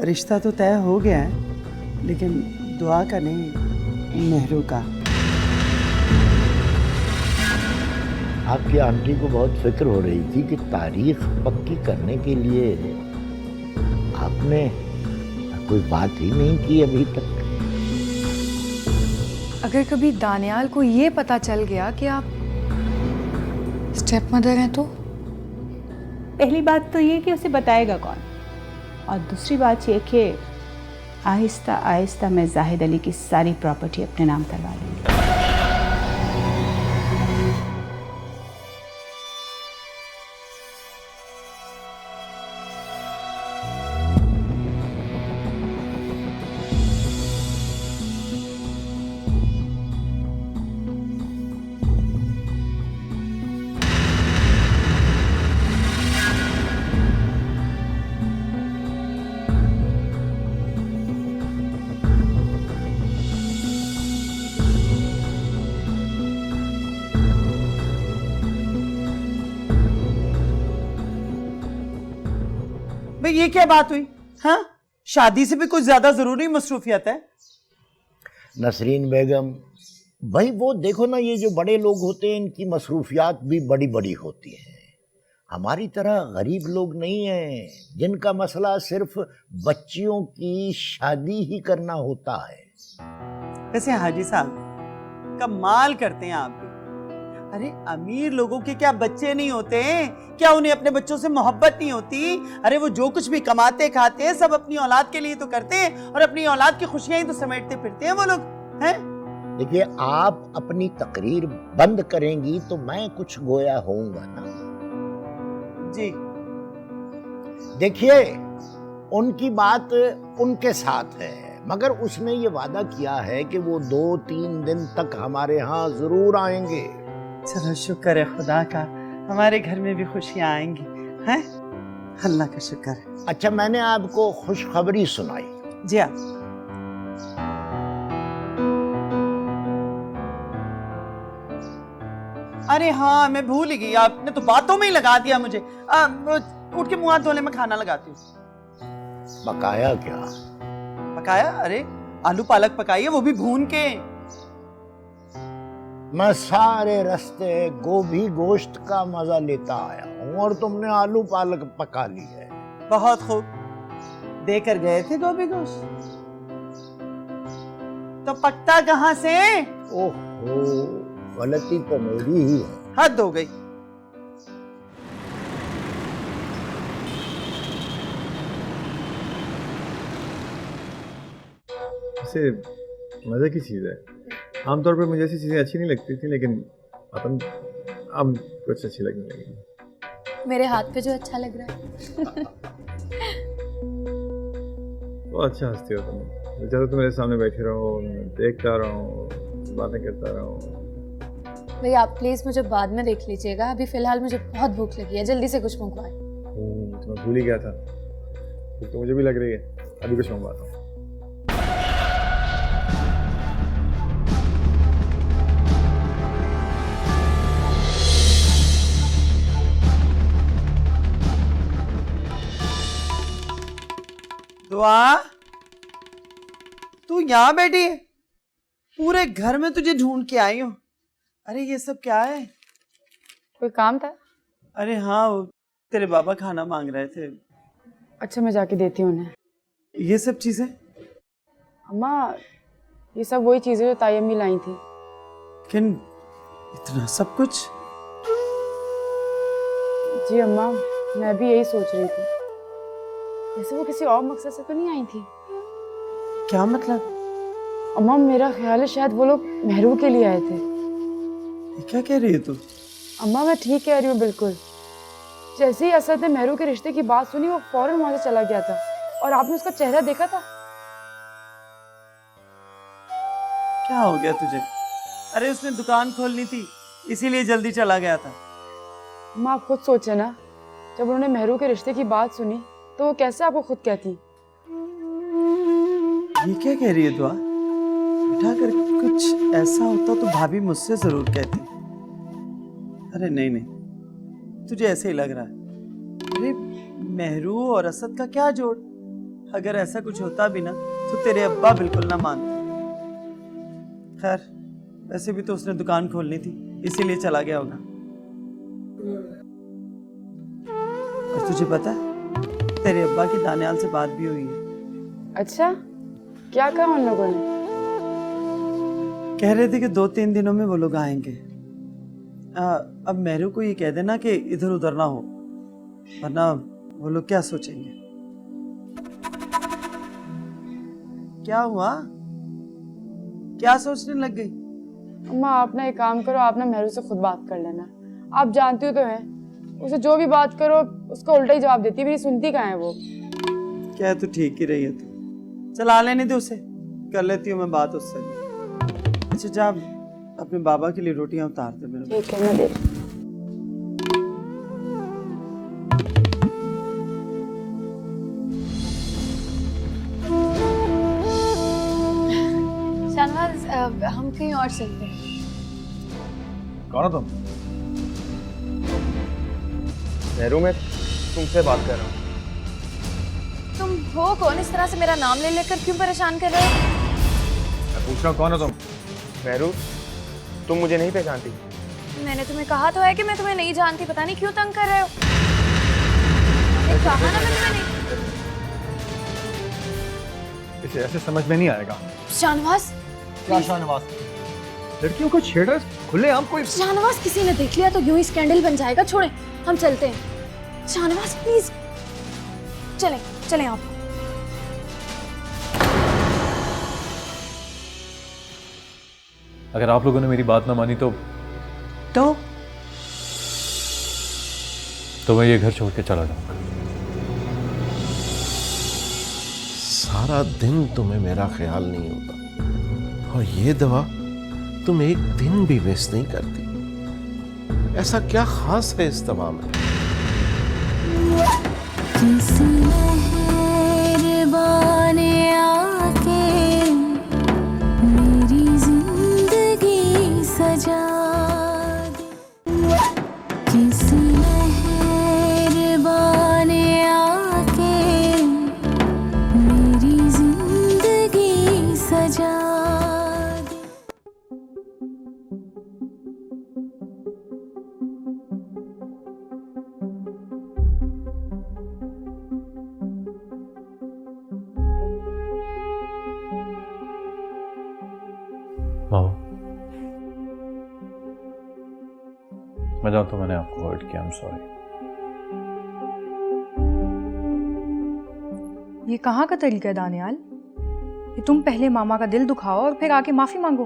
रिश्ता तो तय हो गया है, लेकिन दुआ का नहीं, मेहरू का। आपकी आंटी को बहुत फिक्र हो रही थी कि तारीख पक्की करने के लिए आपने कोई बात ही नहीं की अभी तक। अगर कभी दानियाल को ये पता चल गया कि आप स्टेप मदर हैं तो? पहली बात तो ये कि उसे बताएगा कौन, और दूसरी बात ये कि आहिस्ता आहिस्ता मैं जाहिद अली की सारी प्रॉपर्टी अपने नाम करवा लूँगी। भाई ये क्या बात हुई? हाँ, शादी से भी कुछ ज्यादा जरूरी मसरूफियत है। नसरीन बेगम, भाई वो देखो ना, ये जो बड़े लोग होते हैं इनकी मसरूफियात भी बड़ी बड़ी होती हैं। हमारी तरह गरीब लोग नहीं हैं जिनका मसला सिर्फ बच्चियों की शादी ही करना होता है। वैसे हाजी साहब कमाल करते हैं आप भी। अरे अमीर लोगों के क्या बच्चे नहीं होते हैं? क्या उन्हें अपने बच्चों से मोहब्बत नहीं होती? अरे वो जो कुछ भी कमाते खाते हैं सब अपनी औलाद के लिए तो करते हैं, और अपनी औलाद की खुशियां ही तो समेटते फिरते हैं वो लोग, हैं? देखिए, आप अपनी तकरीर बंद करेंगी तो मैं कुछ गोया होऊंगा ना। जी देखिए, उनकी बात उनके साथ है, मगर उसने ये वादा किया है कि वो 2-3 दिन तक हमारे यहाँ जरूर आएंगे। चलो शुक्र है खुदा का, हमारे घर में भी खुशियां आएंगी, हैं? अल्लाह का शुक्र है। अच्छा, मैंने आपको खुशखबरी सुनाई। जी हाँ। अरे हाँ, मैं भूल ही गई, आपने तो बातों में ही लगा दिया मुझे। उठ के मुंह हाथ धोने में खाना लगाती हूँ। पकाया क्या? पकाया? अरे आलू पालक पकाई है, वो भी भून के। मैं सारे रास्ते गोभी गोश्त का मजा लेता आया हूँ और तुमने आलू पालक पका ली है। बहुत खूब, देकर गए थे गोभी गोश्त, तो पकता कहाँ से? ओहो, गलती तो मेरी ही है। हद हो गई। वैसे मज़े की चीज़ है। आमतौर पर मुझे ऐसी चीज़ें अच्छी नहीं लगती थी, लेकिन अब कुछ अच्छी लगने लगी। मेरे हाथ पे जो अच्छा लग रहा है। बहुत अच्छा हंसती हो तुम। ज़्यादा तो मेरे सामने बैठे रहो, देखता रहो, बातें करता रहो। भैया आप प्लीज़ मुझे बाद में देख लीजिएगा, अभी फ़िलहाल मुझे बहुत भूख लगी है, जल्दी से कुछ मंगवाएं। तो मैं भूल ही गया था, भूख तो मुझे भी लग रही है, अभी कुछ मंगवाता हूँ। दुआ, तू यहाँ बैठी है? पूरे घर में तुझे ढूंढ के आई हूँ। अरे ये सब क्या है? कोई काम था? अरे हाँ, वो तेरे बाबा खाना मांग रहे थे। अच्छा मैं जाके देती हूँ उन्हें। ये सब चीजें? अम्मा ये सब वही चीजें जो ताई अम्मी लाई थी। लेकिन इतना सब कुछ? जी अम्मा, मैं भी यही सोच रही थी। वैसे वो किसी और मकसद से तो नहीं आई थी। क्या मतलब? अम्मा मेरा ख्याल है शायद वो लोग मेहरू के लिए आए थे। ये क्या कह रही है तू? अम्मा मैं ठीक कह रही हूँ बिल्कुल। जैसे ही असद ने मेहरू के रिश्ते की बात सुनी वो फौरन वहां से चला गया था, और आपने उसका चेहरा देखा था। क्या हो गया तुझे? अरे उसने दुकान खोलनी थी, इसीलिए जल्दी चला गया था। अम्मा आप खुद सोचे ना, जब उन्होंने मेहरू के रिश्ते की बात सुनी तो वो कैसे आपको खुद कहती। ये क्या कह रही है दुआ? बेटा अगर कुछ ऐसा होता तो भाभी मुझसे जरूर कहती। अरे नहीं नहीं, तुझे ऐसे ही लग रहा है। अरे मेहरू और असद का क्या जोड़? अगर ऐसा कुछ होता भी ना तो तेरे अब्बा बिल्कुल ना मानते। खैर वैसे भी तो उसने दुकान खोलनी थी, इसीलिए चला गया होगा। और तुझे पता है तेरे अब्बा की दानियाल से बात भी हुई है। अच्छा, क्या कहा उन लोगों ने? कह रहे थे कि 2-3 दिनों में वो लोग आएंगे। अब मेरू को ये कह देना कि इधर उधर ना हो, वरना वो लोग क्या सोचेंगे। क्या हुआ, क्या सोचने लग गई? अम्मा आप ना एक काम करो, आप ना मेहरू से खुद बात कर लेना। आप जानती हो तो है, उसे जो भी बात करो उसका उल्टा ही जवाब देती है, मेरी सुनती कहाँ है वो। क्या है, तू ठीक ही रही है। तू चला लेने दे उसे, कर लेती हूँ मैं बात उससे। अच्छा जा अपने बाबा के लिए रोटियां उतार दे मेरे। ठीक है, मैं दे। शाहनवाज हम कहीं और चलते हैं। कौन हो तुम? नेहरू, मैं तुमसे बात कर रहा हूँ। तुम हो कौन? इस तरह से मेरा नाम ले लेकर क्यों परेशान कर रहे हो? मैं पूछ रहा हूँ कौन हो तुम? नेहरू, तुम मुझे नहीं पहचानती? मैंने तुम्हें कहा तो है कि मैं तुम्हें नहीं जानती, पता नहीं क्यों तंग कर रहे हो। मैंने कहा ना मैं तुम्हें नहीं। इसे ऐसे समझ में नहीं आएगा। शाहनवाज, क्या शाहनवाज? लड़कियों को छेड़ रहा है खुलेआम कोई? शाहनवाज किसी ने देख लिया तो यूं ही स्कैंडल बन जाएगा। छोड़ें, हम चलते हैं। शाहनवाज प्लीज चलें चलें आप। अगर आप लोगों ने मेरी बात ना मानी तो मैं ये घर छोड़ के चला जाऊंगा। सारा दिन तुम्हें मेरा ख्याल नहीं होता और ये दवा तुम एक दिन भी मिस नहीं करती। ऐसा क्या खास है इस दवा में? मेरी जिंदगी सजा किसी मेहरबान आके मेरी जिंदगी सजा। मैं जानता हूं मैंने आपको हर्ट किया, आई एम सॉरी। ये कहाँ का तरीका है दानियाल कि तुम पहले मामा का दिल दुखाओ और फिर आके माफी मांगो?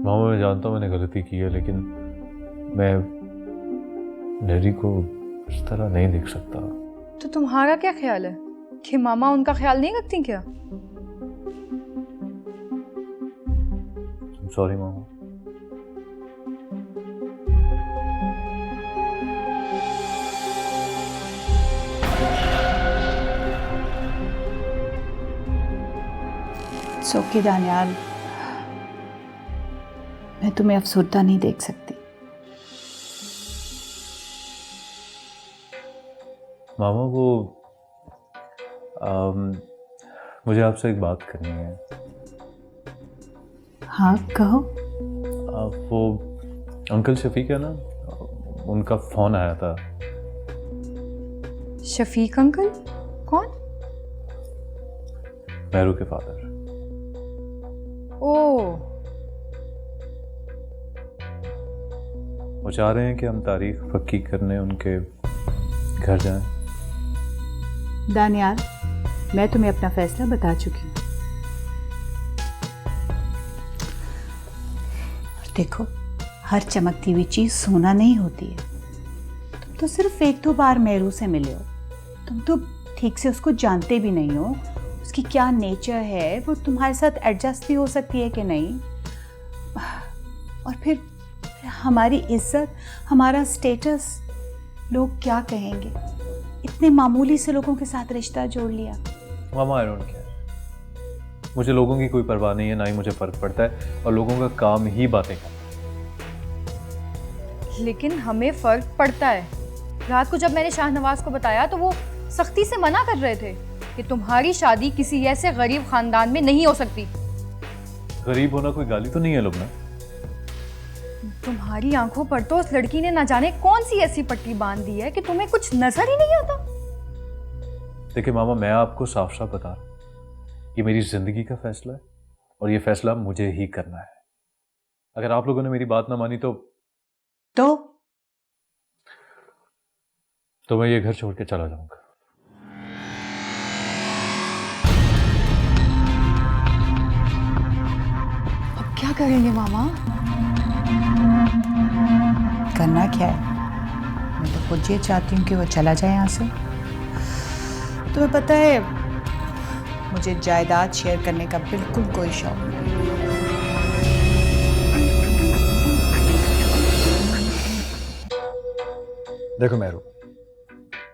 मामा मैं जानता हूं मैंने गलती की है, लेकिन मैं नेरी को इस तरह नहीं देख सकता। तो तुम्हारा क्या ख्याल है कि मामा उनका ख्याल नहीं रखती क्या? सॉरी मामा। ओके दानियाल, मैं तुम्हें अफसरदा नहीं देख सकती। मामा वो मुझे आपसे एक बात करनी है। हाँ कहो। वो अंकल शफीक है ना, उनका फोन आया था। शफीक अंकल? कौन? मेहरू के फादर। ओह, वो चाह रहे हैं कि हम तारीख पक्की करने उनके घर जाएं। दानियाल, मैं तुम्हें अपना फैसला बता चुकी हूँ। देखो, हर चमकती हुई चीज़ सोना नहीं होती है। तुम तो सिर्फ 1-2 बार मेहरू से मिले हो, तुम तो ठीक से उसको जानते भी नहीं हो। उसकी क्या नेचर है, वो तुम्हारे साथ एडजस्ट भी हो सकती है कि नहीं। और फिर हमारी इज्जत, हमारा स्टेटस, लोग क्या कहेंगे? इतने मामूली से लोगों के साथ रिश्ता जोड़ लिया। मामा आई डोंट केयर, मुझे लोगों की कोई परवाह नहीं है, ना ही मुझे फर्क पड़ता है, और लोगों का काम ही बातें करना। लेकिन हमें फर्क पड़ता है। रात को जब मैंने शाहनवाज को बताया तो वो सख्ती से मना कर रहे थे कि तुम्हारी शादी किसी ऐसे गरीब खानदान में नहीं हो सकती। गरीब होना कोई गाली तो नहीं है लुबना। तुम्हारी आंखों पर तो उस लड़की ने ना जाने कौन सी ऐसी पट्टी बांध दी है कि तुम्हें कुछ नजर ही नहीं आता। देखिए मामा, मैं आपको साफ साफ बता रहा हूं, ये मेरी जिंदगी का फैसला है और ये फैसला मुझे ही करना है। अगर आप लोगों ने मेरी बात ना मानी तो मैं ये घर छोड़ के चला जाऊंगा। अब क्या करेंगे मामा? करना क्या है, मैं तो खुद ये चाहती हूँ कि वो चला जाए यहाँ से। तुम्हें पता है मुझे जायदाद शेयर करने का बिल्कुल कोई शौक नहीं। देखो मेहरू,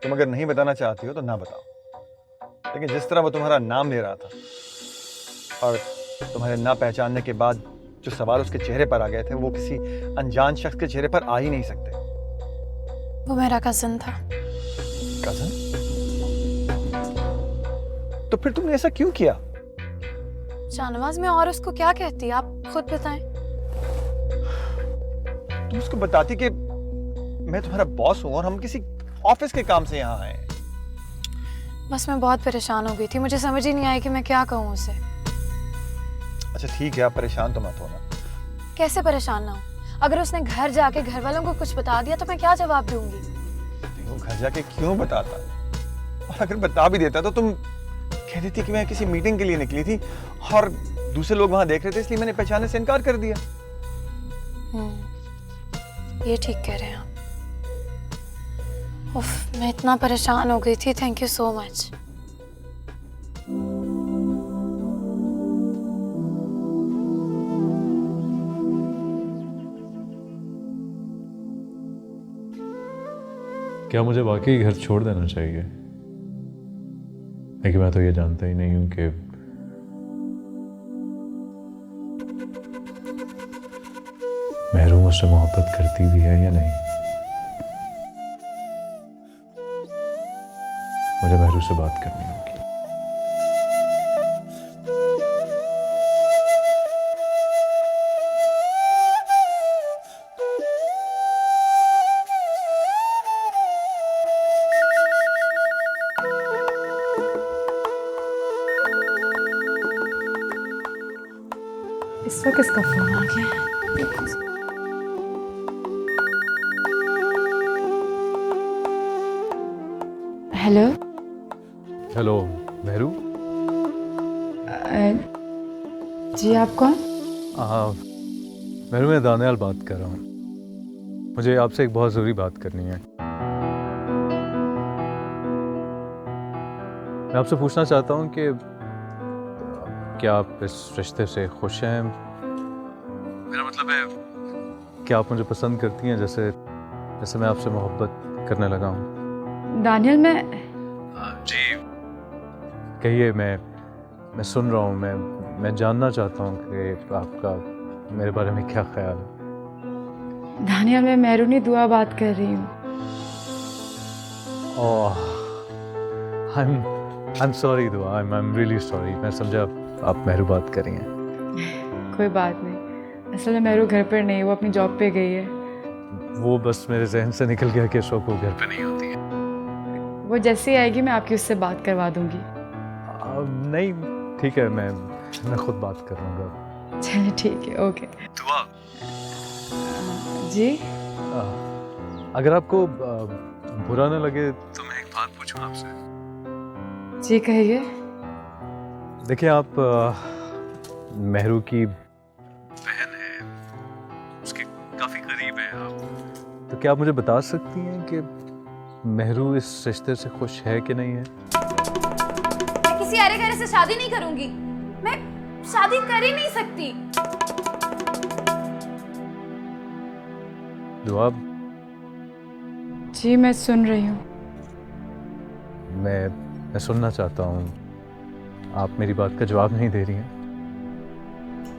तुम अगर नहीं बताना चाहती हो तो ना बताओ, लेकिन जिस तरह वो तुम्हारा नाम ले रहा था और तुम्हारे ना पहचानने के बाद जो सवाल उसके चेहरे पर आ गए थे वो किसी अनजान शख्स के चेहरे पर आ ही नहीं सकते। वो मेरा कजन था। कजन? तो फिर तुमने ऐसा क्यों किया? शाहनवाज में और उसको क्या कहती, आप खुद बताएं। तुम उसको बताती कि मैं तुम्हारा बॉस हूं और हम किसी ऑफिस के काम से यहाँ आए। बस मैं बहुत परेशान हो गई थी, मुझे समझ ही नहीं आई कि मैं क्या कहूँ उसे। अच्छा ठीक है, आप परेशान तो मत होना। कैसे परेशान ना हो? अगर उसने घर जाके घर वालों को कुछ बता दिया तो मैं क्या जवाब दूंगी? वो घर जाके क्यों बताता? और अगर बता भी देता तो तुम कह देती कि मैं किसी मीटिंग के लिए निकली थी और दूसरे लोग वहां देख रहे थे इसलिए मैंने पहचानने से इनकार कर दिया। ये ठीक कह रहे हैं आप। उफ, मैं इतना परेशान हो गई थी। Thank you so much. क्या मुझे वाकई घर छोड़ देना चाहिए? लेकिन मैं तो ये जानता ही नहीं हूं कि मेहरू मुझसे मोहब्बत करती भी है या नहीं। मुझे मेहरू से बात करनी होगी। इस वक्त किसका फोन आ गया? Hello hello Mehru. जी आप कौन? मेहरू, मैं दानियाल बात कर रहा हूँ। मुझे आपसे एक बहुत ज़रूरी बात करनी है। मैं आपसे पूछना चाहता हूँ कि क्या आप इस रिश्ते से खुश हैं? मेरा मतलब है क्या आप मुझे पसंद करती हैं जैसे जैसे मैं आपसे मोहब्बत करने लगा हूँ? दानियल, मैं जी कहिए। मैं सुन रहा हूँ। मैं जानना चाहता हूँ कि आपका मेरे बारे में क्या ख्याल है। दानियल, मैं मेहरूनी दुआ बात कर रही हूँ। ओह, I'm sorry दुआ। I'm really sorry। मैं समझा आप मेहरू बात कर रही हैं। कोई बात नहीं, असल में मेहरू घर पर नहीं, वो अपनी जॉब पे गई है। वो बस मेरे जहन से निकल गया कि इस वक्त वो घर पे नहीं होती है। वो जैसे ही आएगी मैं आपकी उससे बात करवा दूंगी। नहीं ठीक है, मैं खुद बात कर लूँगा। चलिए ठीक है, ओके। दुआ जी अगर आपको बुरा ना लगे तो मैं एक बात पूछूं आपसे? जी कहिए। देखिए, आप मेहरू की बहन है, उसके काफी करीब है आप, तो क्या आप मुझे बता सकती हैं कि मेहरू इस रिश्ते से खुश है कि नहीं है? मैं किसी अरे गहरे से शादी नहीं करूंगी। मैं शादी कर ही नहीं सकती। दुआ जी मैं सुन रही हूँ। मैं सुनना चाहता हूँ। आप मेरी बात का जवाब नहीं दे रही हैं।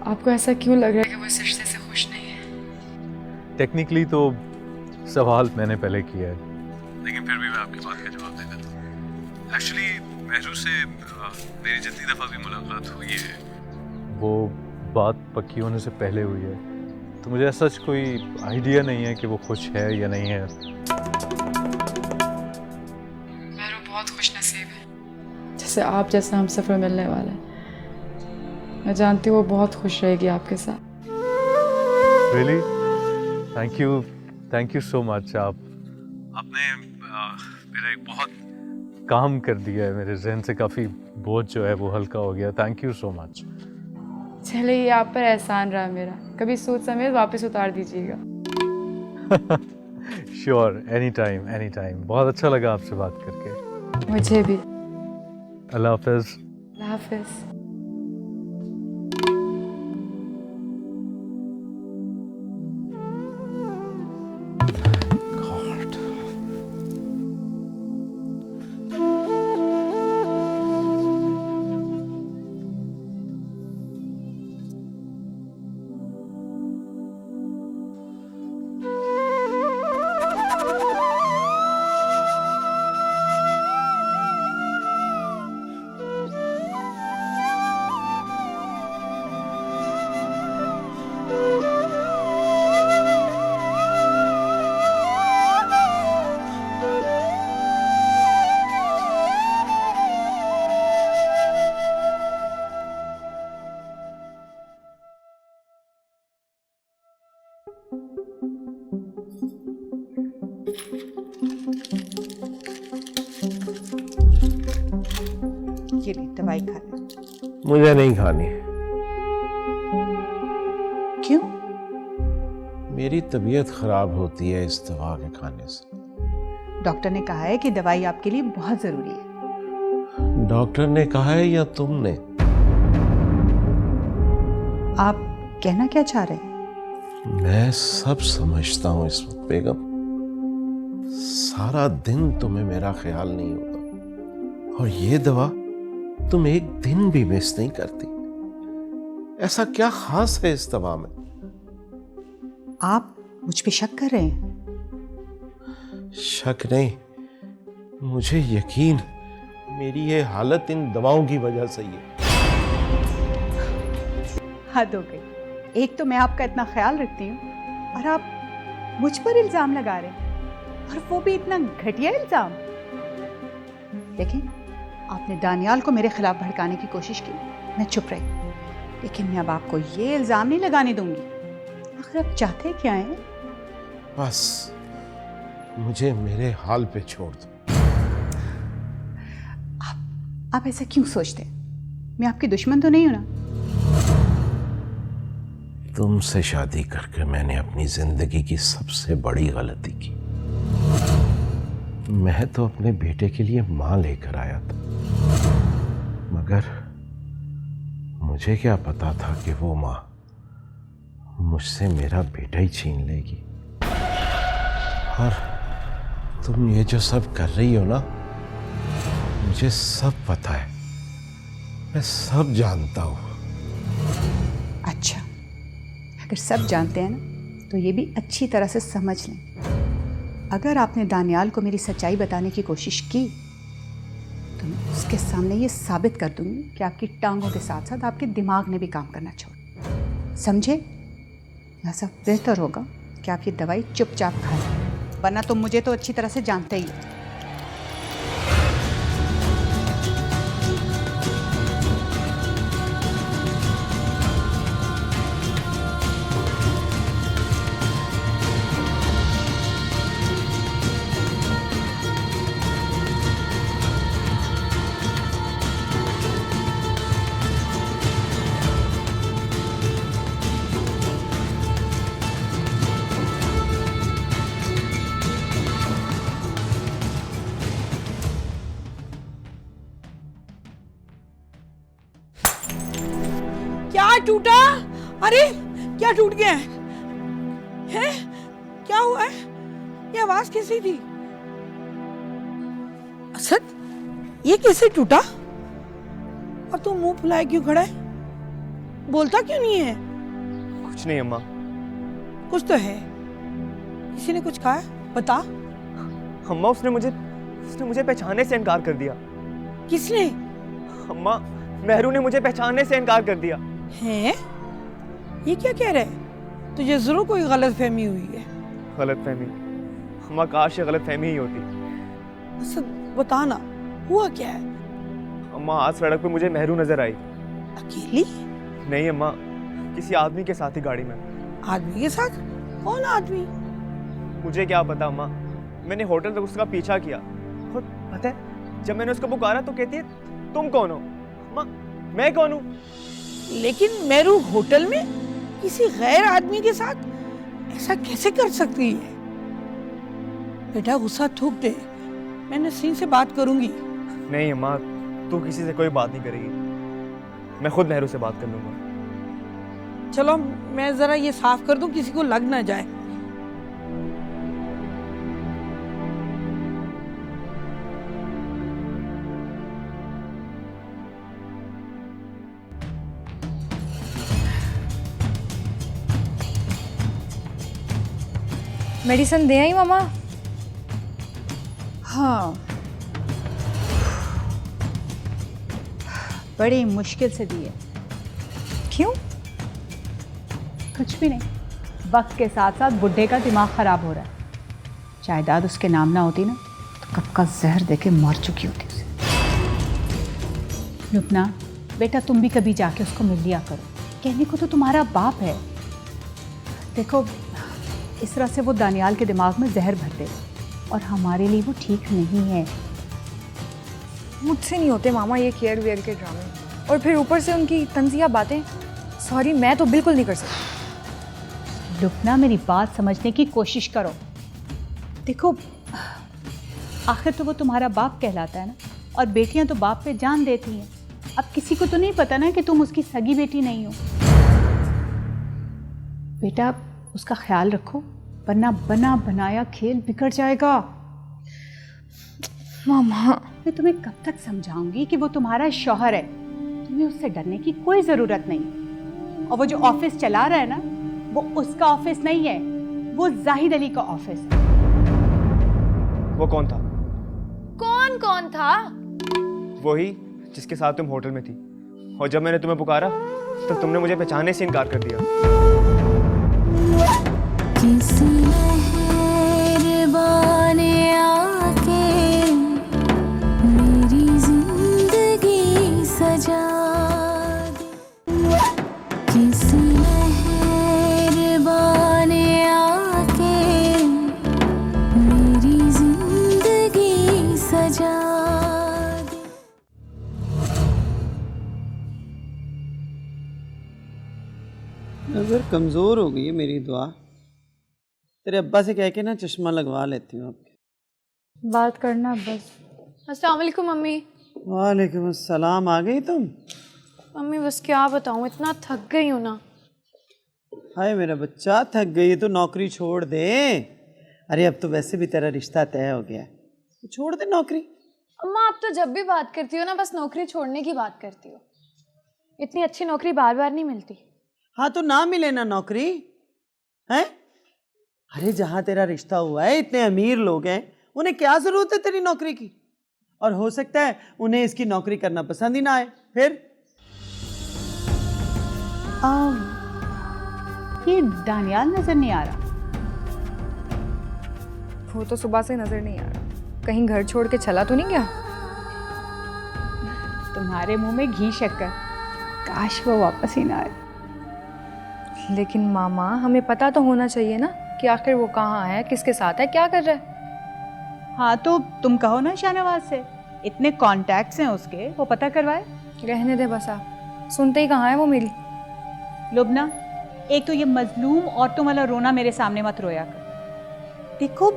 आपको ऐसा क्यों लग रहा है कि वो इस रिश्ते से खुश नहीं है? टेक्निकली तो सवाल मैंने पहले किया है, लेकिन फिर भी मैं आपकी बात का जवाब दे देता हूँ। एक्चुअली महरू से मेरी जितनी दफ़ा भी मुलाकात हुई है वो बात पक्की होने से पहले हुई है, तो मुझे सच कोई आइडिया नहीं है कि वो खुश है या नहीं है। महरू बहुत खुशनसीब है, जैसे आप जैसा हम सफ़र मिलने वाला है। मैं जानती हूँ वो बहुत खुश रहेगी आपके साथ। Really? Thank you so much. आपने मेरा एक बहुत काम कर दिया है, मेरे जहन से काफ़ी बोझ जो है वो हल्का हो गया। Thank you so much. चले, ये आप पर एहसान रहा मेरा, कभी सूद समेत वापस उतार दीजिएगा। Sure, any time. बहुत अच्छा लगा आपसे बात करके। मुझे भी। अल्लाह हाफिज़। अल्लाह हाफिज़। ये ली दवाई खा ले। मुझे नहीं खानी। क्यों? मेरी तबीयत खराब होती है इस दवा के खाने से। डॉक्टर ने कहा है कि दवाई आपके लिए बहुत जरूरी है। डॉक्टर ने कहा है या तुमने? आप कहना क्या चाह रहे हैं? मैं सब समझता हूँ इस वक्त बेगम। सारा दिन तुम्हें मेरा ख्याल नहीं होता, और ये दवा तुम एक दिन भी मिस नहीं करती। ऐसा क्या खास है इस दवा में? आप मुझ पे शक कर रहे हैं? शक नहीं, मुझे यकीन, मेरी ये हालत इन दवाओं की वजह से ही है। हद हो गई। एक तो मैं आपका इतना ख्याल रखती हूँ और आप मुझ पर इल्जाम लगा रहे हैं, और वो भी इतना घटिया इल्जाम। देखें, आपने दानियाल को मेरे खिलाफ भड़काने की कोशिश की, मैं चुप रही, लेकिन मैं अब आपको ये इल्जाम नहीं लगाने दूंगी। आखिर आप चाहते क्या हैं? बस मुझे मेरे हाल पे छोड़ दो। आप ऐसा क्यों सोचते हैं? मैं आपकी दुश्मन तो नहीं हूं ना? तुमसे शादी करके मैंने अपनी जिंदगी की सबसे बड़ी गलती की। मैं तो अपने बेटे के लिए मां लेकर आया था, मगर मुझे क्या पता था कि वो मां मुझसे मेरा बेटा ही छीन लेगी। और तुम ये जो सब कर रही हो ना, मुझे सब पता है, मैं सब जानता हूं। अच्छा, अगर सब जानते हैं ना, तो ये भी अच्छी तरह से समझ लें। अगर आपने दानियाल को मेरी सच्चाई बताने की कोशिश की, तो मैं उसके सामने ये साबित कर दूंगी कि आपकी टांगों के साथ साथ आपके दिमाग ने भी काम करना छोड़ा। समझे? ऐसा बेहतर होगा कि आप ये दवाई चुपचाप खाएं, वरना तुम मुझे तो अच्छी तरह से जानते ही हो। क्या टूटा? अरे क्या टूट गया है? क्या हुआ है? ये आवाज कैसी थी? असद, ये कैसे टूटा? और तू मुंह फुलाए क्यों खड़ा है? बोलता क्यों नहीं है? कुछ नहीं अम्मा। कुछ तो है। किसी ने कुछ कहा? बता। अम्मा उसने मुझे पहचानने से इनकार कर दिया। किसने? अम्मा मेहरू ने मुझे पहचानने से इनकार कर दिया। हैं? ये क्या कह रहा है? तुझे जरूर कोई गलत फहमी हुई है। गलत फहमी? अम्मा काश ये गलत फहमी ही होती। असद बता ना, हुआ क्या है? अम्मा आज सड़क पे मुझे मेहरू नजर आई। अकेली? नहीं अम्मा, किसी आदमी के साथ ही गाड़ी में। आदमी के साथ? कौन आदमी? मुझे क्या पता अम्मा, मैंने होटल तक उसका पीछा किया और पता है जब मैंने उसको पुकारा तो कहती है तुम कौन हो? अम्मा मैं कौन हूँ? लेकिन मेरू होटल में किसी गैर आदमी के साथ ऐसा कैसे कर सकती है? बेटा गुस्सा थूक दे, मैं नसरीन से बात करूंगी। नहीं अम्मा, तू किसी से कोई बात नहीं करेगी, मैं खुद मेहरू से बात कर लूंगा। चलो मैं जरा ये साफ कर दूं, किसी को लग ना जाए। मेडिसिन दे आई मामा? हाँ, बड़ी मुश्किल से दी है। क्यों? कुछ भी नहीं, वक्त के साथ साथ बुढ़े का दिमाग खराब हो रहा है। जायदाद उसके नाम ना होती ना तो कब का जहर देके मर चुकी होती उसे। लुबना बेटा, तुम भी कभी जाके उसको मिल लिया करो, कहने को तो तुम्हारा बाप है। देखो इस तरह से वो दानियाल के दिमाग में जहर भर दे और हमारे लिए वो ठीक नहीं है। मुझसे नहीं होते मामा ये केयर वेयर के ड्रामे, और फिर ऊपर से उनकी तंजिया बातें। सॉरी, मैं तो बिल्कुल नहीं कर सकती। लुबना मेरी बात समझने की कोशिश करो। देखो आखिर तो वो तुम्हारा बाप कहलाता है ना, और बेटियां तो बाप पे जान देती हैं। अब किसी को तो नहीं पता ना कि तुम उसकी सगी बेटी नहीं हो। बेटा उसका ख्याल रखो, वरना बना बनाया खेल बिगड़ जाएगा। मामा मैं तुम्हें कब तक समझाऊंगी कि वो तुम्हारा शौहर है, तुम्हें उससे डरने की कोई ज़रूरत नहीं। और वो जो ऑफिस चला रहा है ना, वो उसका ऑफिस नहीं है, वो जाहिद अली का ऑफिस है। वो कौन था? कौन था? वही जिसके साथ तुम होटल में थी, और जब मैंने तुम्हें पुकारा तो तुमने मुझे पहचानने से इनकार कर दिया। किसी मेहरबान आके मेरी जिंदगी सजा दे, किसी मेहरबान आके मेरी जिंदगी सजा दे। नजर कमजोर हो गई है मेरी दुआ। तेरे अब्बा से कह के ना चश्मा लगवा लेती हूँ आपके। बात करना बस। अस्सलाम वालेकुम मम्मी। वालेकुम अस्सलाम। आ गई तुम? मम्मी बस क्या बताऊँ, इतना थक गई हूँ ना। हाय मेरा बच्चा, थक गई तो नौकरी छोड़ दे। अरे अब तो वैसे भी तेरा रिश्ता तय हो गया है, तो छोड़ दे नौकरी। अम्मा आप तो जब भी बात करती हो ना बस नौकरी छोड़ने की बात करती हो। इतनी अच्छी नौकरी बार बार नहीं मिलती। हाँ तो ना मिले ना नौकरी है। अरे जहाँ तेरा रिश्ता हुआ है इतने अमीर लोग हैं, उन्हें क्या जरूरत है तेरी नौकरी की? और हो सकता है उन्हें इसकी नौकरी करना पसंद ही ना आए। फिर ये दानियाल नजर नहीं आ रहा। वो तो सुबह से नजर नहीं आ रहा, कहीं घर छोड़ के चला तो नहीं गया? तुम्हारे मुंह में घी शक्कर, काश वो वापस ही ना आए। लेकिन मामा हमें पता तो होना चाहिए ना कि आखिर वो कहाँ है, किसके साथ है, क्या कर रहा है। हाँ तो तुम कहो ना शाहनवाज से, इतने कॉन्टैक्ट्स हैं उसके, वो पता करवाए। रहने दे बस, आप सुनते ही कहाँ है वो मेरी। लुबना एक तो ये मजलूम औरतों वाला रोना मेरे सामने मत रोया कर। देखो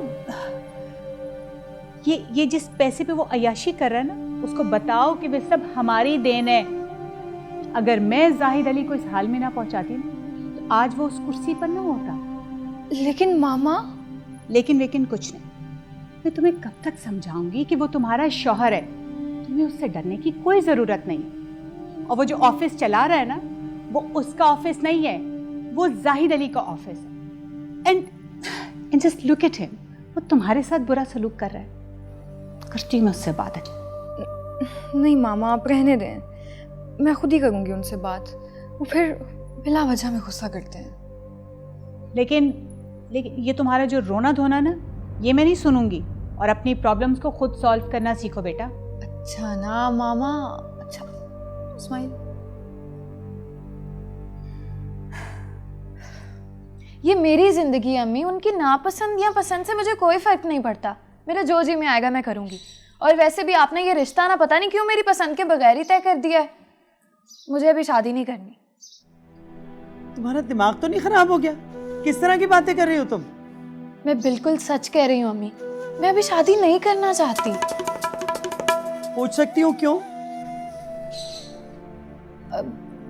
ये जिस पैसे पे वो अयाशी कर रहा है ना, उसको बताओ कि वे सब हमारी देन है। अगर मैं जाहिद अली को इस हाल में ना पहुंचाती ना तो आज वो उस कुर्सी पर ना होता। लेकिन मामा। लेकिन कुछ नहीं। मैं तुम्हें कब तक समझाऊंगी कि वो तुम्हारा शौहर है, तुम्हें उससे डरने की कोई जरूरत नहीं। और वो जो ऑफिस चला रहा है ना, वो उसका ऑफिस नहीं है, वो जाहिद अली का ऑफिस है। And just look at him, वो तुम्हारे साथ बुरा सलूक कर रहा है। करती मैं उससे बात है। नहीं मामा, आप रहने दें, मैं खुद ही करूँगी उनसे बात। वो फिर बिला वजह में गुस्सा करते हैं। लेकिन ये तुम्हारा जो रोना धोना ना, ये मैं नहीं सुनूंगी। और अपनी प्रॉब्लम्स को खुद सॉल्व करना सीखो बेटा। अच्छा ना मामा, अच्छा स्माइल। ये मेरी जिंदगी है अम्मी, उनकी नापसंद या पसंद से मुझे कोई फर्क नहीं पड़ता। मेरा जो जी में आएगा मैं करूँगी। और वैसे भी आपने ये रिश्ता ना पता नहीं क्यों मेरी पसंद के बगैर ही तय कर दिया है। मुझे अभी शादी नहीं करनी। तुम्हारा दिमाग तो नहीं खराब हो गया? किस तरह की बातें कर रही हो तुम? मैं बिल्कुल सच कह रही हूँ अम्मी, मैं अभी शादी नहीं करना चाहती। पूछ सकती हूँ क्यों?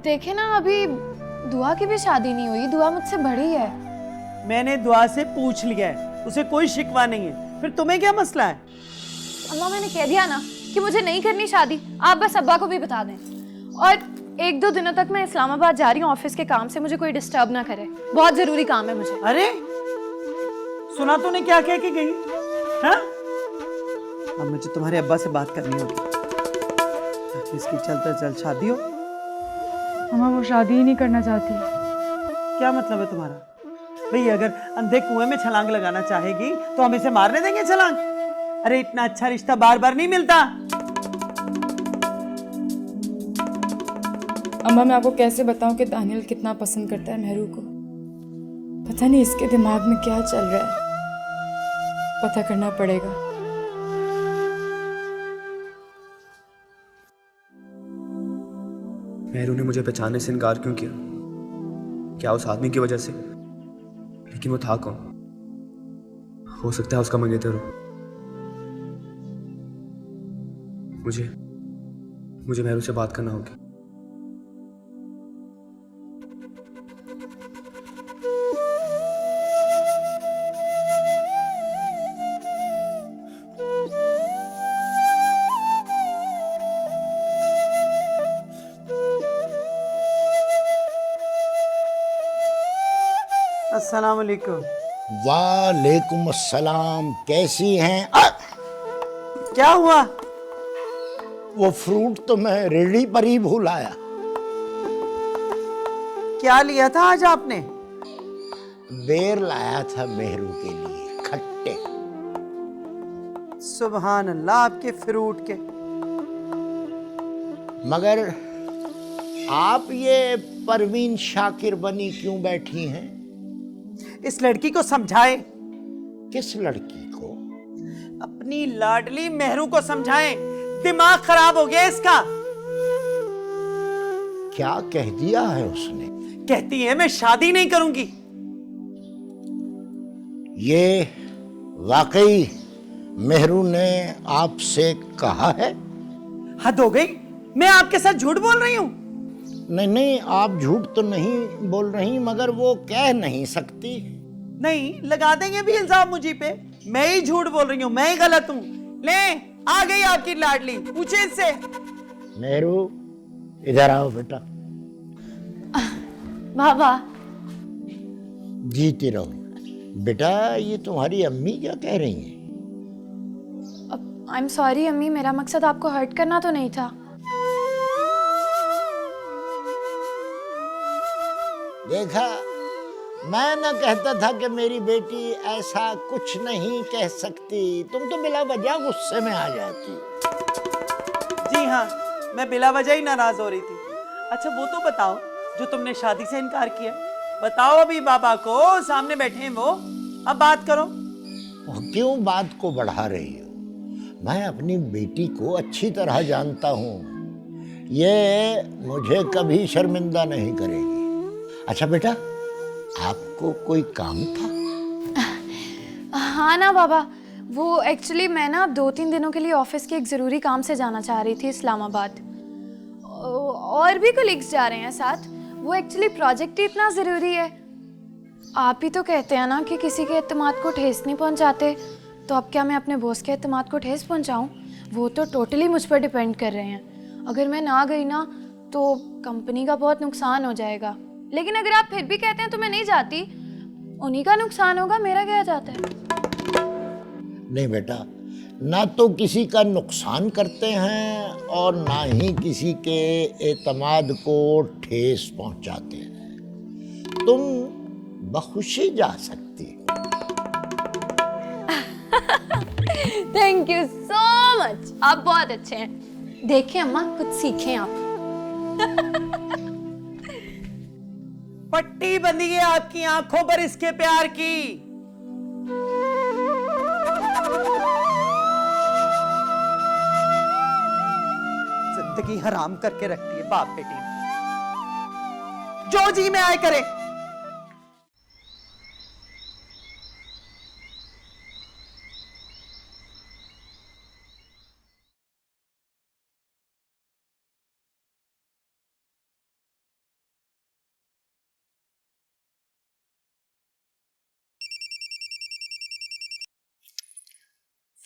देखे ना, अभी दुआ की भी शादी नहीं हुई। दुआ मुझसे बड़ी है। मैंने दुआ से पूछ लिया है, उसे कोई शिकवा नहीं है। फिर तुम्हें क्या मसला है? अम्मा मैंने कह दिया ना कि मुझे नहीं करनी शादी। आप बस अब्बा को भी बता दें। और 1-2 दिनों तक मैं इस्लामाबाद जा रही हूँ ऑफिस के काम से। मुझे कोई डिस्टर्ब ना करे, बहुत जरूरी काम है मुझे। अरे सुना तूने क्या कह के गई? हाँ? अब मुझे तुम्हारे अब्बा से बात करनी होगी ताकि इसकी चलते जल्द शादी हो। अम्मा वो शादी ही नहीं करना चाहती। क्या मतलब है तुम्हारा? भाई अगर अंधे कुएं में छलांग लगाना चाहेगी तो हम इसे मारने देंगे छलांग? अरे इतना अच्छा रिश्ता बार बार नहीं मिलता। अम्मा मैं आपको कैसे बताऊं कि दानियल कितना पसंद करता है मेहरू को। पता नहीं इसके दिमाग में क्या चल रहा है, पता करना पड़ेगा। मेहरू ने मुझे पहचानने से इनकार क्यों किया? क्या उस आदमी की वजह से? लेकिन वो था कौन? हो सकता है उसका मंगेतर हो। मुझे मेहरू से बात करना होगी। अस्सलाम वालेकुम। वालेकुम अस्सलाम। कैसी हैं? क्या हुआ? वो फ्रूट तो मैं रेडी पर ही भूल आया। क्या लिया था आज आपने? बेर लाया था मेहरू के लिए, खट्टे। सुभान अल्लाह आपके फ्रूट के। मगर आप ये परवीन शाकिर बनी क्यों बैठी हैं? इस लड़की को समझाएं। किस लड़की को? अपनी लाडली मेहरू को समझाएं। दिमाग खराब हो गया इसका। क्या कह दिया है उसने? कहती है मैं शादी नहीं करूंगी। ये वाकई मेहरू ने आपसे कहा है? हद हो गई, मैं आपके साथ झूठ बोल रही हूं? नहीं, आप झूठ तो नहीं बोल रही, मगर वो कह नहीं सकती। नहीं, लगा देंगे भी इल्जाम मुझी पे। मैं ही झूठ बोल रही हूँ, मैं ही गलत हूँ। ले आ गई आपकी लाडली, पूछे इससे। मेहरू इधर आओ बेटा। बाबा जीती रहो बेटा। ये तुम्हारी अम्मी क्या कह रही हैं? आई एम सॉरी अम्मी, मेरा मकसद आपको हर्ट करना तो नहीं था। देखा, मैं न कहता था कि मेरी बेटी ऐसा कुछ नहीं कह सकती। तुम तो बिला वजह गुस्से में आ जाती। जी हाँ, मैं बिला वजह ही नाराज हो रही थी। अच्छा वो तो बताओ, जो तुमने शादी से इनकार किया, बताओ अभी बाबा को, सामने बैठे हैं वो। अब बात करो। क्यों बात को बढ़ा रही हो? मैं अपनी बेटी को अच्छी तरह जानता हूँ। ये मुझे कभी शर्मिंदा नहीं करेगी। अच्छा बेटा, आपको कोई काम था? हाँ ना बाबा, वो एक्चुअली मैं ना 2-3 दिनों के लिए ऑफिस के एक ज़रूरी काम से जाना चाह रही थी इस्लामाबाद। और भी कलीग्स जा रहे हैं साथ। वो एक्चुअली प्रोजेक्ट ही इतना ज़रूरी है। आप ही तो कहते हैं ना कि किसी के एतमाद को ठेस नहीं पहुंचाते, तो अब क्या मैं अपने बॉस के एतमाद को ठेस पहुंचाऊं? वो तो टोटली मुझ पर डिपेंड कर रहे हैं। अगर मैं ना गई ना तो कंपनी का बहुत नुकसान हो जाएगा। लेकिन अगर आप फिर भी कहते हैं तो मैं नहीं जाती। उन्हीं का नुकसान होगा, मेरा क्या जाता है। नहीं बेटा, ना तो किसी का नुकसान करते हैं और ना ही किसी के एतमाद को ठेस पहुंचाते हैं। तुम बखुशी जा सकती हो। थैंक यू सो मच, आप बहुत अच्छे हैं। देखिए अम्मा, कुछ सीखें आप। पट्टी बंधी है आपकी आंखों पर इसके प्यार की। जिंदगी हराम करके रखती है बाप बेटी, जो जी में आए करे।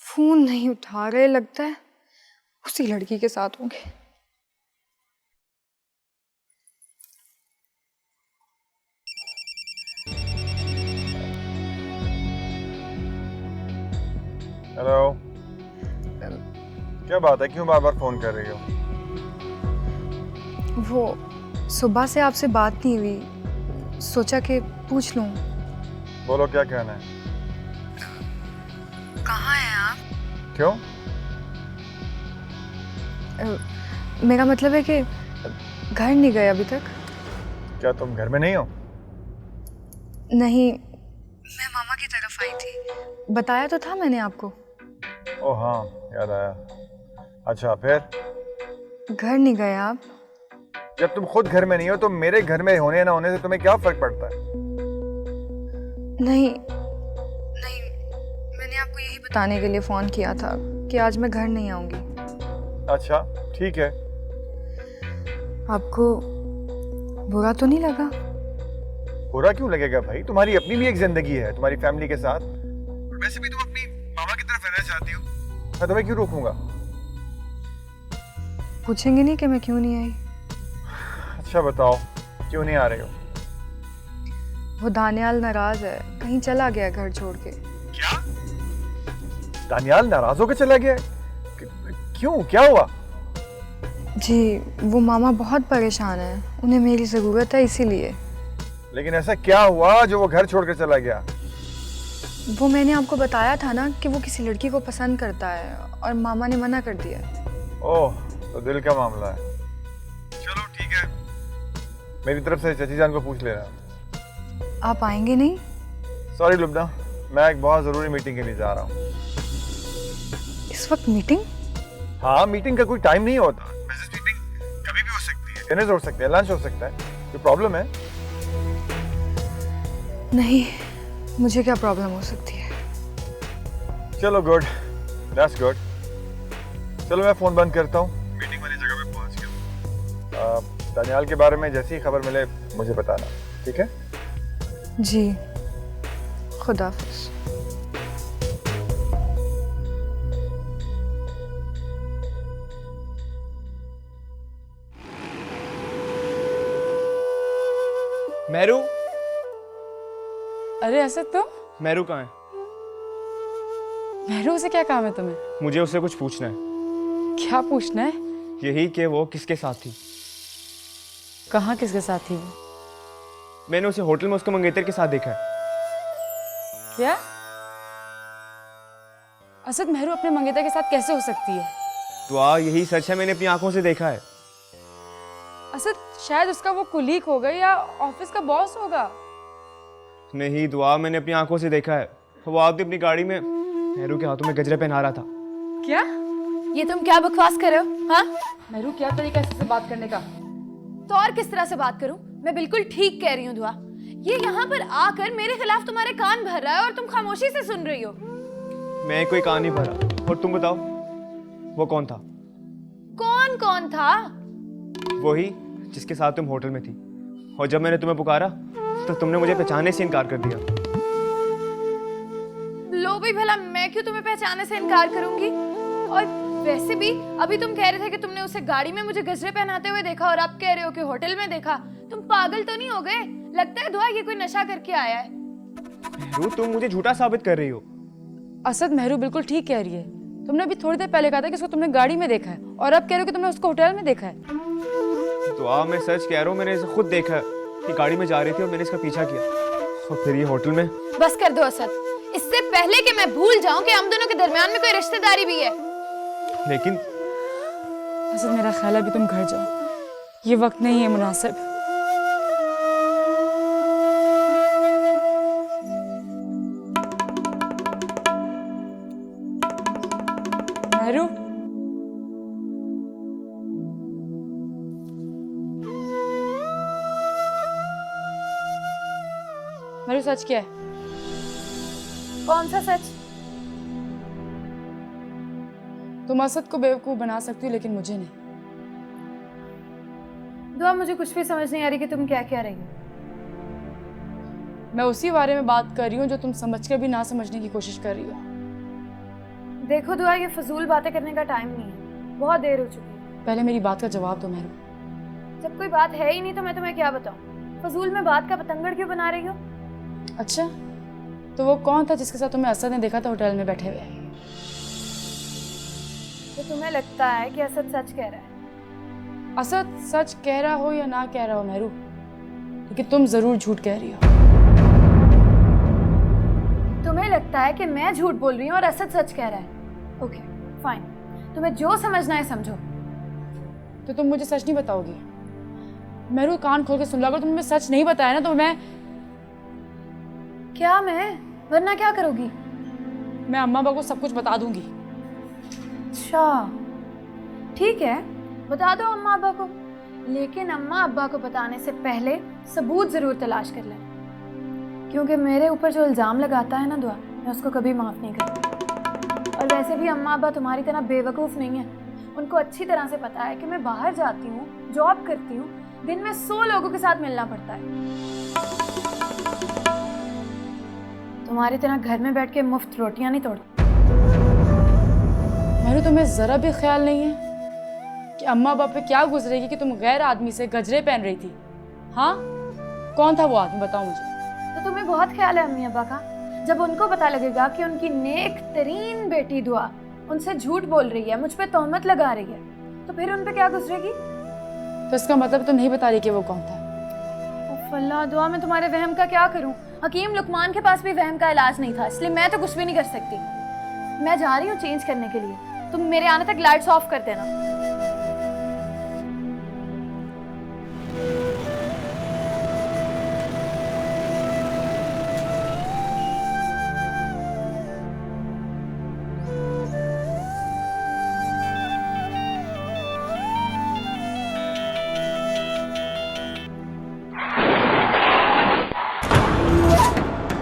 फोन नहीं उठा रहे, लगता है उसी लड़की के साथ होंगे। हेलो, क्या बात है, क्यों बार बार फोन कर रही हो? वो सुबह से आपसे बात नहीं हुई, सोचा कि पूछ लूं। बोलो, क्या कहना है? कहाँ हैं आप? क्यों? मेरा मतलब है कि घर नहीं गए अभी तक। क्या तुम घर में नहीं हो? नहीं, मैं मामा की तरफ आई थी, बताया तो था मैंने आपको। ओह हाँ, याद आया। अच्छा, फिर? घर नहीं गए आप? जब तुम खुद घर में नहीं हो तो मेरे घर में होने ना होने से तुम्हें क्या फर्क पड़ता है? नहीं नहीं, मैंने आपको यही बताने के लिए फोन किया था कि आज मैं घर नहीं आऊंगी। अच्छा, ठीक है। आपको बुरा तो नहीं लगा? बुरा क्यों लगेगा भाई, तुम्हारी अपनी भी एक जिंदगी है तुम्हारी फैमिली के साथ। वैसे भी तुम अपनी मामा की तरफ रहना चाहती हो, मैं तुम्हें क्यों रोकूंगा? पूछेंगे नहीं कि मैं क्यों नहीं आई? अच्छा बताओ, क्यों नहीं आ रही हो? वो दानियाल नाराज है, कहीं चला गया घर छोड़ के। क्या? दानियाल नाराज होकर चला गया? क्यों, क्या हुआ? जी, वो मामा बहुत परेशान है, उन्हें मेरी जरूरत है इसीलिए। लेकिन ऐसा क्या हुआ जो वो घर छोड़कर चला गया? वो मैंने आपको बताया था ना कि वो किसी लड़की को पसंद करता है और मामा ने मना कर दिया। ओह, तो दिल का मामला है। चलो ठीक है, मेरी तरफ से चाची जान को पूछ लेना। आप आएंगे नहीं? सॉरी लुबना, मैं एक बहुत जरूरी मीटिंग के लिए जा रहा हूँ। इस वक्त मीटिंग? हाँ, मीटिंग का कोई टाइम नहीं होता। बिजनेस मीटिंग कभी भी हो सकती है, डिनर हो सकते हैं, लंच हो सकता है। कोई प्रॉब्लम है? नहीं, मुझे क्या प्रॉब्लम हो सकती है? चलो गुड, दैट्स गुड। चलो मैं फोन बंद करता हूँ, मीटिंग वाली जगह पे पहुँच गया। दानियाल के बारे में जैसी खबर मिले मुझे बताना, ठीक है? जी, खुदा हाफिज़। मेरू, अरे असद, तो मेरू कहाँ है? मेहरू से क्या काम है तुम्हें? मुझे उससे कुछ पूछना है। क्या पूछना है? यही कि वो किसके साथ थी। कहाँ किसके साथ थी वो? मैंने उसे होटल में उसके मंगेतर के साथ देखा है। क्या? असद, मेहरू अपने मंगेतर के साथ कैसे हो सकती है? दुआ, यही सच है, मैंने अपनी आंखों से देखा है। असद, शायद उसका वो कुलीग होगा या ऑफिस का बॉस होगा। नहीं दुआ, मैंने अपनी आंखों से देखा है। वो आदमी अपनी गाड़ी में मेहरू के हाथों में गजरे पहना रहा था। क्या? ये तुम क्या बकवास कर रहे हो? हाँ, मेहरू, क्या तरीका है इससे बात करने का? तो और किस तरह से बात करूं? मैं बिल्कुल ठीक कह रही हूँ दुआ। ये यहाँ पर आकर मेरे खिलाफ तुम्हारे कान भर रहा है और तुम खामोशी से सुन रही हो। मैं कोई कान नहीं भरा। और तुम बताओ, वो कौन था? कौन कौन था? वही जिसके साथ तुम होटल में थी, और जब मैंने तुम्हें पुकारा तो तुमने मुझे पहचानने से इनकार कर दिया। लो भाई, भला मैं क्यों तुम्हें पहचानने से इनकार करूंगी? और वैसे भी अभी तुम कह रहे थे कि तुमने उसे गाड़ी में मुझे गजरे पहनाते हुए देखा, और अब कह रहे हो कि होटल में देखा। तुम पागल तो नहीं हो गए? लगता है दुआ ये कोई नशा करके आया है। मेहरू, तुम मुझे झूठा साबित कर रही हो। असद, मेहरू बिल्कुल ठीक कह रही है। तुमने अभी थोड़ी देर पहले कहा था कि उसको तुमने गाड़ी में देखा है, और अब कह रहे हो कि तुमने उसको होटल में देखा है। दुआ, मैं सच कह रहा हूँ, मैंने इसे खुद देखा है कि गाड़ी में जा रही थी और मैंने इसका पीछा किया, और फिर ये होटल में। बस कर दो असद, इससे पहले कि मैं भूल जाऊं कि हम दोनों के दरमियान में कोई रिश्तेदारी भी है। लेकिन असद, मेरा ख्याल है अभी तुम घर जाओ, ये वक्त नहीं है मुनासिब। मेहरू, मेरू सच क्या है? कौन सा सच? तुम असद को बेवकूफ बना सकती हो, लेकिन मुझे नहीं। दुआ, मुझे कुछ भी समझ नहीं आ रही कि तुम क्या कह रही हो। मैं उसी बारे में बात कर रही हूँ जो तुम समझ कर भी ना समझने की कोशिश कर रही हो। देखो दुआ, ये फजूल बातें करने का टाइम नहीं है, बहुत देर हो चुकी है। पहले मेरी बात का जवाब दो मेहरू। जब कोई बात है ही नहीं तो मैं तुम्हें क्या बताऊं? फजूल में बात का पतंगड़ क्यों बना रही हो? अच्छा, तो वो कौन था जिसके साथ तुम्हें असद ने देखा था होटल में बैठे हुए? तो तुम्हें लगता है कि असद सच कह रहा है? असद सच कह रहा हो या ना कह रहा हो मेहरू, लेकिन तुम जरूर झूठ कह रही हो। तुम्हें लगता है कि मैं झूठ बोल रही हूँ और असद सच कह रहा है? ओके फाइन, तुम्हें जो समझना है समझो। तो तुम मुझे सच नहीं बताओगी? मेहरू, कान खोल के सुन लो, अगर तुमने सच नहीं बताया ना तो मैं क्या? वरना क्या करोगी? मैं अम्मा अब्बा को सब कुछ बता दूंगी। अच्छा ठीक है, बता दो अम्मा अब्बा को, लेकिन अम्मा अब्बा को बताने से पहले सबूत जरूर तलाश कर लेना, क्योंकि मेरे ऊपर जो इल्ज़ाम लगाता है ना दुआ, मैं उसको कभी माफ़ नहीं करूँगी। और वैसे भी अम्मा अब्बा तुम्हारी तरह बेवकूफ़ नहीं है, उनको अच्छी तरह से पता है कि मैं बाहर जाती हूँ, जॉब करती हूँ, दिन में 100 लोगों के साथ मिलना पड़ता है। तुम्हारी तरह घर में बैठ के मुफ्त रोटियां नहीं तोड़ती। मेरू, तुम्हें जरा भी ख्याल नहीं है कि अम्मा अब्बा पे क्या गुजरेगी कि तुम गैर आदमी से गजरे पहन रही थी? हाँ, कौन था वो आदमी, बताओ मुझे। तो तुम्हें बहुत ख्याल है अम्मी अब्बा का? जब उनको पता लगेगा कि उनकी नेक तरीन बेटी दुआ उनसे झूठ बोल रही है, मुझ पे तोहमत लगा रही है, तो फिर उन पे क्या गुजरेगी? तो इसका मतलब तुम नहीं बता रही कि वो कौन था? अल्लाह दुआ, मैं तुम्हारे वहम का क्या करूं? हकीम लुकमान के पास भी वहम का इलाज नहीं था, इसलिए मैं तो कुछ भी नहीं कर सकती। मैं जा रही हूँ चेंज करने के लिए, तुम मेरे आने तक लाइट्स ऑफ कर देना।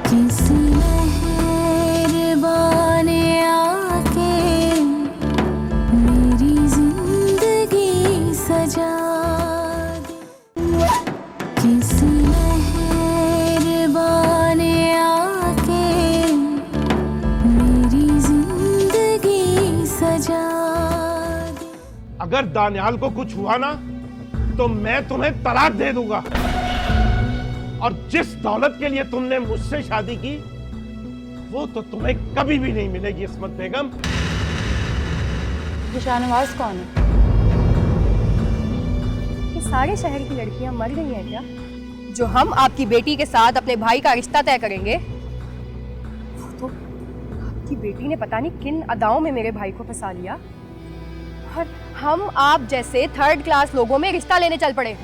किसी मेहरबान आके मेरी जिंदगी सजा दे, किसी मेहरबान आके मेरी जिंदगी सजा दे। अगर दानियाल को कुछ हुआ ना तो मैं तुम्हें तलाक दे दूंगा, और जिस दौलत के लिए तुमने मुझसे शादी की वो तो तुम्हें कभी भी नहीं मिलेगी इस्मत बेगम। ये शाहनवाज कौन है? कि सारे शहर की लड़कियां मर गई हैं क्या, जो हम आपकी बेटी के साथ अपने भाई का रिश्ता तय करेंगे? वो तो आपकी बेटी ने पता नहीं किन अदाओं में मेरे भाई को फंसा लिया, और हम आप जैसे 3rd क्लास लोगों में रिश्ता लेने चल पड़े।